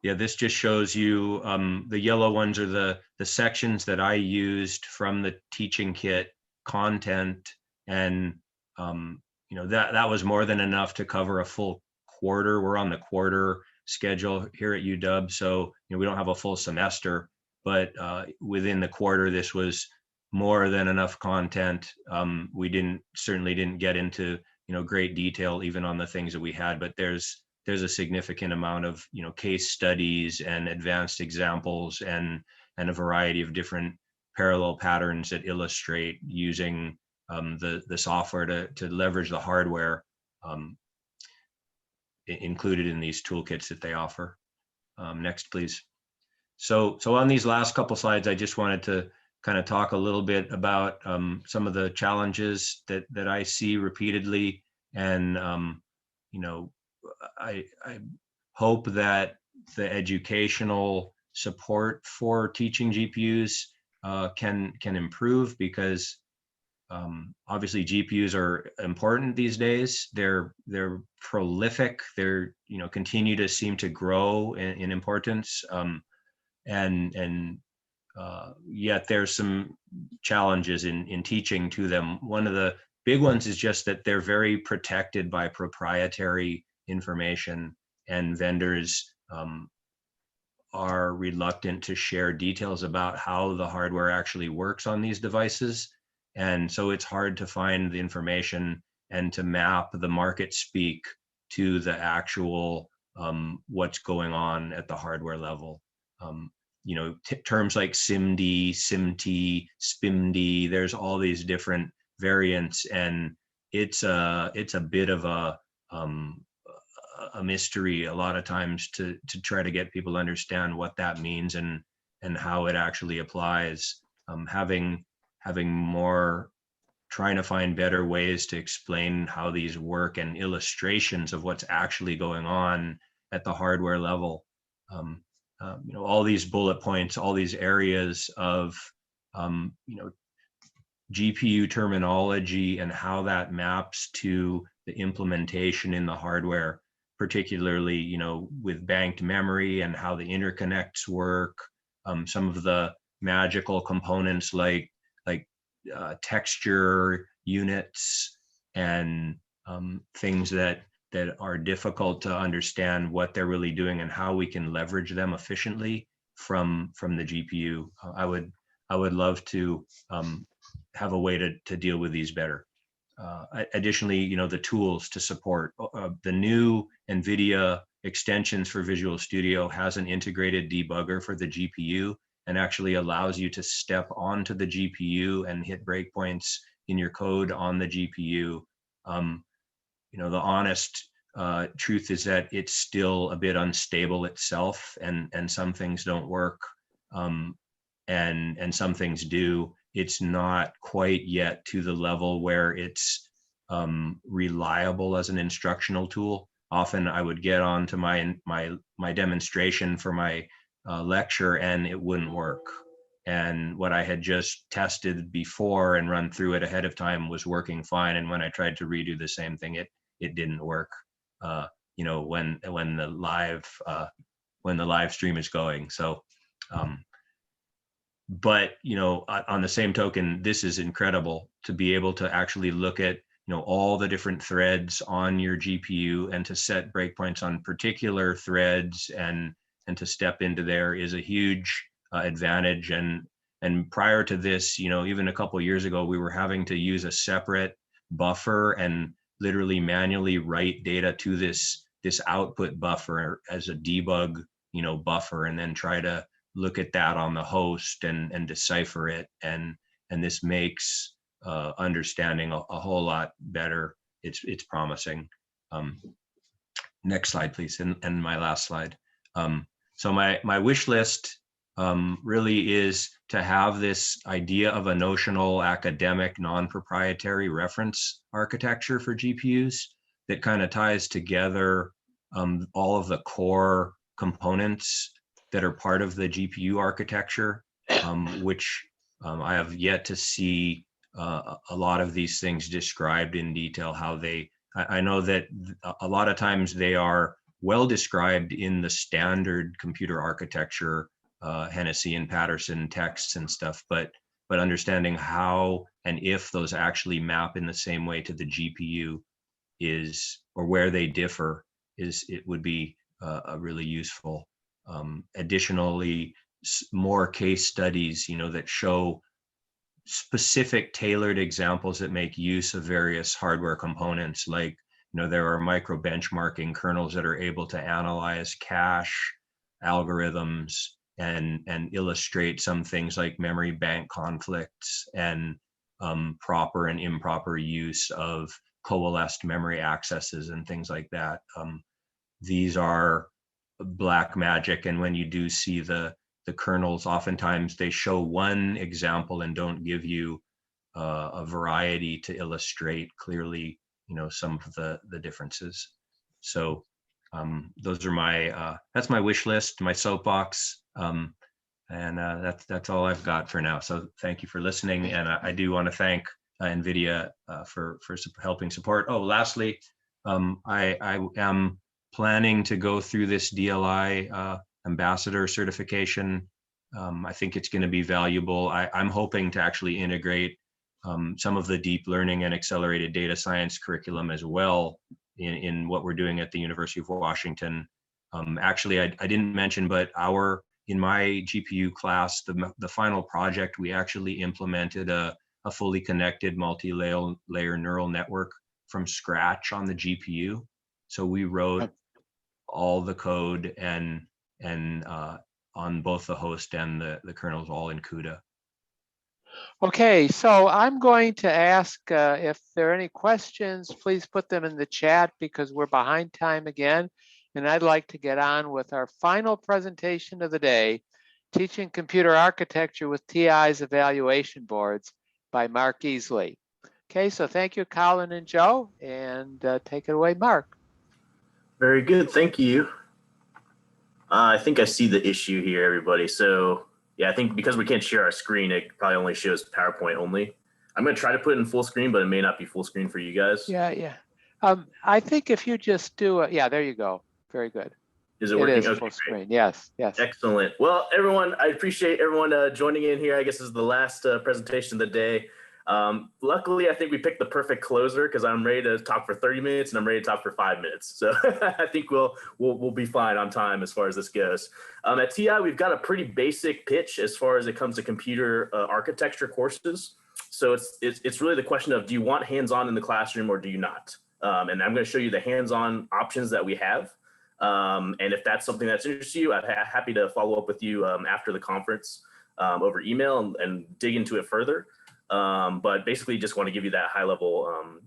Yeah, this just shows you the yellow ones are the sections that I used from the teaching kit content, and you know, that was more than enough to cover a full quarter. We're on the quarter schedule here at UW, so, you know, we don't have a full semester, but within the quarter, this was more than enough content. We certainly didn't get into, you know, great detail even on the things that we had, but there's a significant amount of, you know, case studies and advanced examples and a variety of different parallel patterns that illustrate using the software to leverage the hardware included in these toolkits that they offer. Next, please. So on these last couple slides, I just wanted to kind of talk a little bit about some of the challenges that I see repeatedly. And, you know, I hope that the educational support for teaching GPUs can improve, because obviously GPUs are important these days. They're prolific. They're, you know, continue to seem to grow in importance. And yet there's some challenges in teaching to them. One of the big ones is just that they're very protected by proprietary information, and vendors are reluctant to share details about how the hardware actually works on these devices. And so it's hard to find the information and to map the market speak to the actual what's going on at the hardware level. You know, terms like SIMD, SIMT, SPIMD, there's all these different variants, and it's a bit of a mystery a lot of times to try to get people to understand what that means and how it actually applies. Having more trying to find better ways to explain how these work and illustrations of what's actually going on at the hardware level. You know, all these bullet points, all these areas of, you know, GPU terminology and how that maps to the implementation in the hardware, particularly, you know, with banked memory and how the interconnects work. Some of the magical components like texture units and things that are difficult to understand what they're really doing and how we can leverage them efficiently from the GPU. I would love to have a way to deal with these better. Additionally, you know, the tools to support the new NVIDIA extensions for Visual Studio has an integrated debugger for the GPU and actually allows you to step onto the GPU and hit breakpoints in your code on the GPU. You know, the honest truth is that it's still a bit unstable itself, and some things don't work, and some things do. It's not quite yet to the level where it's reliable as an instructional tool. Often I would get on to my demonstration for my lecture and it wouldn't work. And what I had just tested before and run through it ahead of time was working fine. And when I tried to redo the same thing, it didn't work. You know, when the live stream is going. So, but you know, on the same token, this is incredible to be able to actually look at, you know, all the different threads on your GPU and to set breakpoints on particular threads and to step into there is a huge advantage. And prior to this, you know, even a couple of years ago, we were having to use a separate buffer and literally manually write data to this output buffer as a debug, you know, buffer, and then try to look at that on the host and decipher it. And this makes understanding a whole lot better. It's promising. Next slide, please, and my last slide. So my wish list really is to have this idea of a notional academic non-proprietary reference architecture for GPUs that kind of ties together all of the core components that are part of the GPU architecture, which I have yet to see a lot of these things described in detail, how they, I know that a lot of times they are well described in the standard computer architecture, Hennessy and Patterson texts and stuff, but understanding how and if those actually map in the same way to the GPU is, or where they differ, it would be a really useful. Additionally, more case studies, you know, that show specific tailored examples that make use of various hardware components. Like, you know, there are micro benchmarking kernels that are able to analyze cache algorithms and illustrate some things like memory bank conflicts and proper and improper use of coalesced memory accesses and things like that. These are black magic, and when you do see the kernels, oftentimes they show one example and don't give you a variety to illustrate clearly, you know, some of the differences. So those are my that's my wish list, my soapbox, and that's all I've got for now. So thank you for listening, and I do want to thank NVIDIA for helping support. Oh, lastly, I am planning to go through this DLI ambassador certification. I think it's going to be valuable. I'm hoping to actually integrate some of the deep learning and accelerated data science curriculum as well in what we're doing at the University of Washington. Actually, I didn't mention, but in my GPU class, the final project, we actually implemented a fully connected multi-layer neural network from scratch on the GPU. So we wrote all the code and on both the host and the kernels, all in CUDA. Okay, so I'm going to ask if there are any questions, please put them in the chat because we're behind time again. And I'd like to get on with our final presentation of the day, Teaching Computer Architecture with TI's Evaluation Boards by Mark Easley. Okay, so thank you, Colin and Joe, and take it away, Mark. Very good, thank you. I think I see the issue here, everybody. So yeah, I think because we can't share our screen, it probably only shows PowerPoint only. I'm going to try to put it in full screen, but it may not be full screen for you guys. Yeah. I think if you just do it, yeah, there you go. Very good. Is it It working? is Okay, full great. screen. Yes. Excellent. Well, everyone, I appreciate everyone joining in here. I guess this is the last presentation of the day. Luckily, I think we picked the perfect closer because I'm ready to talk for 30 minutes and I'm ready to talk for 5 minutes. So I think we'll be fine on time as far as this goes. At TI, we've got a pretty basic pitch as far as it comes to computer architecture courses. So it's really the question of, do you want hands-on in the classroom or do you not? And I'm going to show you the hands-on options that we have. And if that's something that's interesting you, I'm happy to follow up with you after the conference over email and dig into it further. But basically just want to give you that high level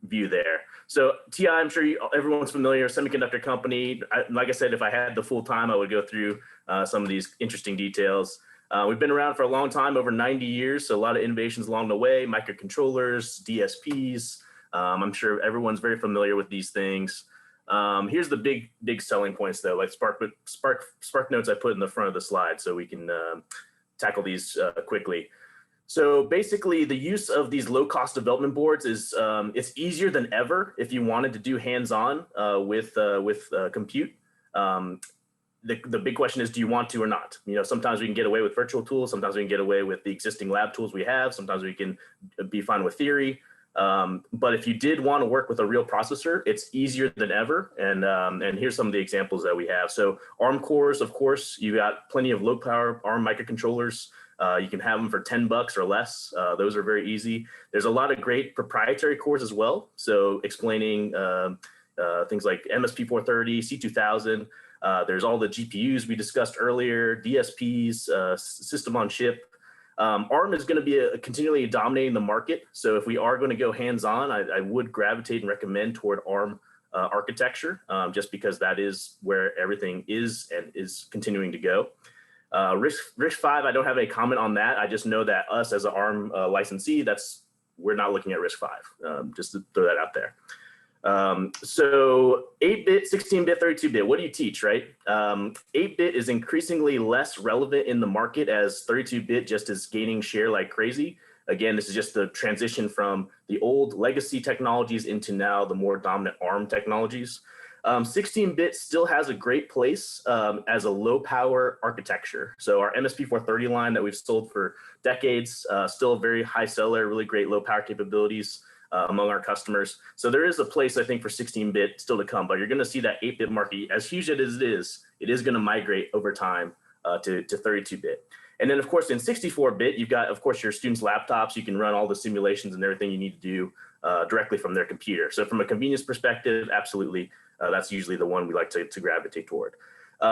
view there. So TI, I'm sure everyone's familiar, semiconductor company. Like I said, if I had the full time, I would go through some of these interesting details. We've been around for a long time, over 90 years. So a lot of innovations along the way, microcontrollers, DSPs. I'm sure everyone's very familiar with these things. Here's the big selling points though, like Spark notes I put in the front of the slide so we can tackle these quickly. So basically the use of these low cost development boards is, it's easier than ever if you wanted to do hands-on with compute. The big question is, do you want to or not? You know, sometimes we can get away with virtual tools. Sometimes we can get away with the existing lab tools we have. Sometimes we can be fine with theory. But if you did want to work with a real processor, it's easier than ever. And here's some of the examples that we have. So ARM cores, of course, you got plenty of low power ARM microcontrollers. You can have them for $10 or less. Those are very easy. There's a lot of great proprietary cores as well. So explaining things like MSP430, C2000. There's all the GPUs we discussed earlier, DSPs, system on chip. ARM is going to be continually dominating the market. So if we are going to go hands-on, I would gravitate and recommend toward ARM architecture, just because that is where everything is and is continuing to go. RISC-V, I don't have a comment on that. I just know that us as an ARM licensee, we're not looking at RISC-V, just to throw that out there. So 8-bit, 16-bit, 32-bit, what do you teach, right? 8-bit is increasingly less relevant in the market as 32-bit just is gaining share like crazy. Again, this is just the transition from the old legacy technologies into now the more dominant ARM technologies. 16-bit still has a great place as a low power architecture. So our MSP430 line that we've sold for decades, still a very high seller, really great low power capabilities among our customers. So there is a place, I think, for 16-bit still to come, but you're going to see that 8-bit market, as huge as it is going to migrate over time to 32-bit. And then, of course, in 64-bit, you've got, of course, your students' laptops. You can run all the simulations and everything you need to do directly from their computer. So from a convenience perspective, absolutely, that's usually the one we like to gravitate toward.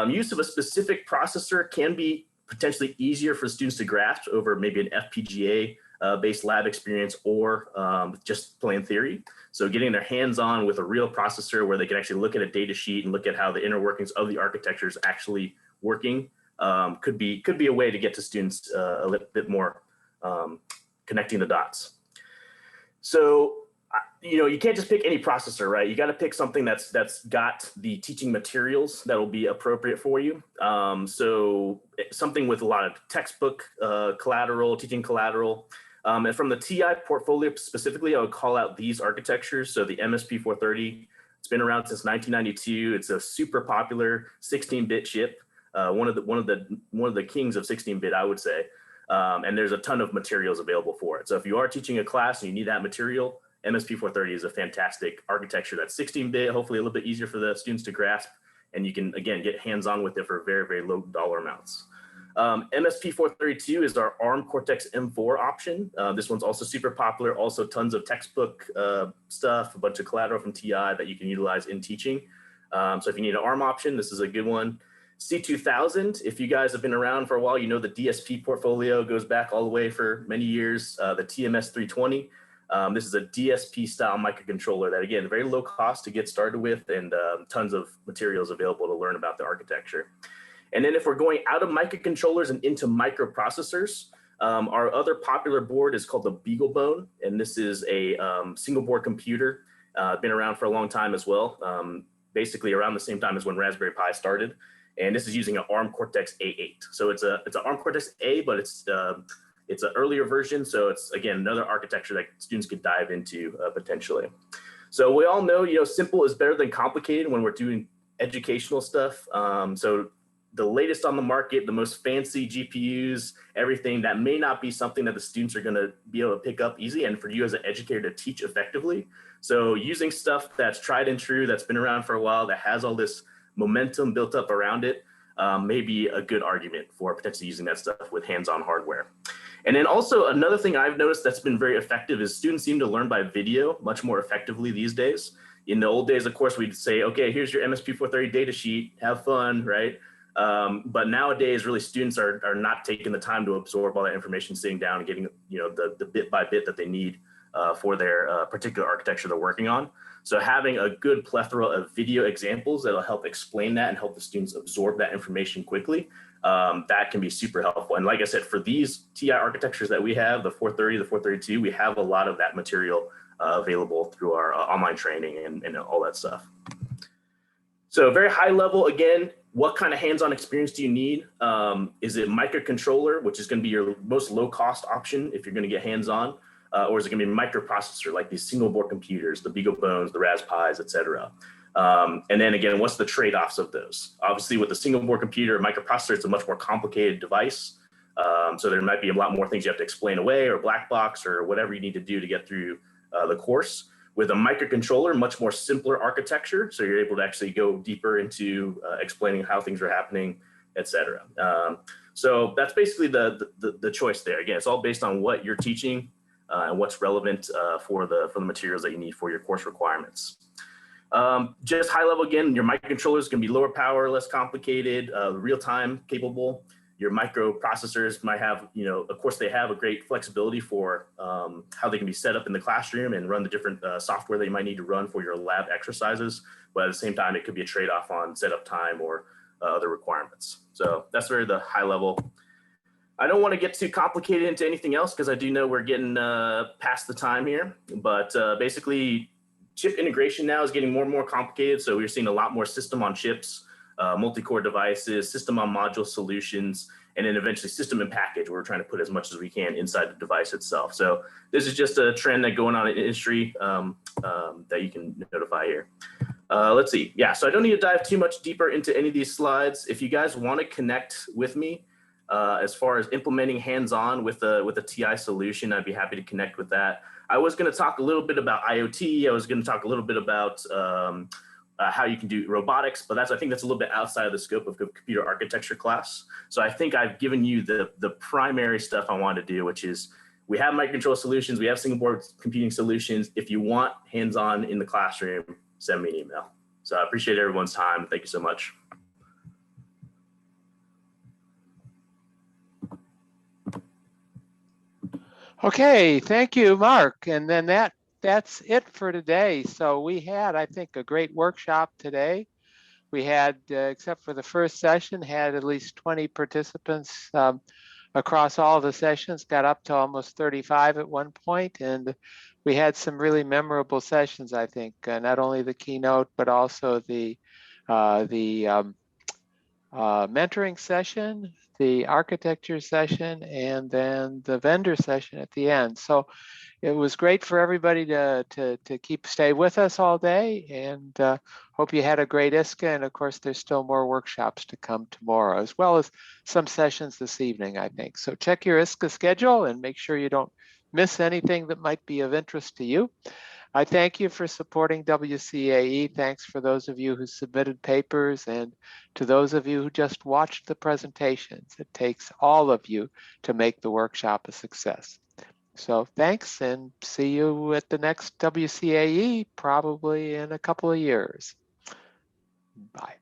Use of a specific processor can be potentially easier for students to grasp over maybe an FPGA based lab experience or just plain theory. So getting their hands on with a real processor where they can actually look at a data sheet and look at how the inner workings of the architecture is actually working could be a way to get to students a little bit more connecting the dots. So, you know, you can't just pick any processor, right? You got to pick something that's got the teaching materials that will be appropriate for you. So something with a lot of textbook collateral, teaching collateral. And from the TI portfolio specifically, I would call out these architectures. So the MSP430, it's been around since 1992. It's a super popular 16-bit chip, one of the kings of 16-bit, I would say. And there's a ton of materials available for it. So if you are teaching a class and you need that material, MSP430 is a fantastic architecture that's 16-bit, hopefully a little bit easier for the students to grasp. And you can, again, get hands-on with it for very, very low dollar amounts. MSP432 is our ARM Cortex-M4 option. This one's also super popular, also tons of textbook stuff, a bunch of collateral from TI that you can utilize in teaching. So if you need an ARM option, this is a good one. C2000, if you guys have been around for a while, you know the DSP portfolio goes back all the way for many years. The TMS320, this is a DSP style microcontroller that, again, very low cost to get started with and tons of materials available to learn about the architecture. And then if we're going out of microcontrollers and into microprocessors, Our other popular board is called the BeagleBone, and this is a single board computer. Been around for a long time as well, basically around the same time as when Raspberry Pi started. And this is using an ARM Cortex-A8. So it's an ARM Cortex-A, but it's an earlier version. So it's, again, another architecture that students could dive into potentially. So we all know, simple is better than complicated when we're doing educational stuff. So the latest on the market, the most fancy GPUs, everything that may not be something that the students are going to be able to pick up easy, and for you as an educator to teach effectively. So using stuff that's tried and true, that's been around for a while, that has all this momentum built up around it, may be a good argument for potentially using that stuff with hands-on hardware. And then also another thing I've noticed that's been very effective is students seem to learn by video much more effectively these days. In the old days, of course, we'd say, okay, here's your MSP 430 data sheet, have fun, right? But nowadays, really, students are not taking the time to absorb all that information, sitting down and getting, the bit by bit that they need for their particular architecture they're working on. So having a good plethora of video examples that'll help explain that and help the students absorb that information quickly, that can be super helpful. And like I said, for these TI architectures that we have, the 430, the 432, we have a lot of that material available through our online training and all that stuff. So very high level, again, what kind of hands-on experience do you need? Is it microcontroller, which is going to be your most low-cost option if you're going to get hands-on? Or is it going to be microprocessor, like these single board computers, the BeagleBones, the Raspis, et cetera? And then again, what's the trade-offs of those? Obviously, with the single board computer, microprocessor, it's a much more complicated device. So there might be a lot more things you have to explain away, or black box, or whatever you need to do to get through the course. With a microcontroller, much more simpler architecture, so you're able to actually go deeper into explaining how things are happening, et cetera. So that's basically the choice there. Again, it's all based on what you're teaching and what's relevant for the materials that you need for your course requirements. Just high level again, your microcontroller is going to be lower power, less complicated, real-time capable. Your microprocessors might have, of course, they have a great flexibility for how they can be set up in the classroom and run the different software that you might need to run for your lab exercises. But at the same time, it could be a trade-off on setup time or other requirements. So that's very the high level. I don't want to get too complicated into anything else because I do know we're getting past the time here. But basically, chip integration now is getting more and more complicated. So we're seeing a lot more system on chips, multi-core devices, system on module solutions, and then eventually system and package, where we're trying to put as much as we can inside the device itself. So this is just a trend that's going on in industry that you can notify here. Let's see. Yeah, so I don't need to dive too much deeper into any of these slides. If you guys want to connect with me as far as implementing hands-on with a TI solution, I'd be happy to connect with that. I was going to talk a little bit about IoT. I was going to talk a little bit about how you can do robotics, but I think that's a little bit outside of the scope of the computer architecture class. So I think I've given you the primary stuff I wanted to do, which is we have microcontroller solutions, we have single board computing solutions. If you want hands-on in the classroom, send me an email. So I appreciate everyone's time. Thank you so much. Okay, thank you, Mark. And then that's it for today. So we had, I think, a great workshop today. We had, except for the first session, had at least 20 participants across all the sessions, got up to almost 35 at one point, and we had some really memorable sessions, I think, not only the keynote, but also the mentoring session, the architecture session, and then the vendor session at the end. So it was great for everybody to stay with us all day, and hope you had a great ISCA. And of course, there's still more workshops to come tomorrow, as well as some sessions this evening, I think. So check your ISCA schedule and make sure you don't miss anything that might be of interest to you. I thank you for supporting WCAE. Thanks for those of you who submitted papers, and to those of you who just watched the presentations. It takes all of you to make the workshop a success. So thanks, and see you at the next WCAE, probably in a couple of years. Bye.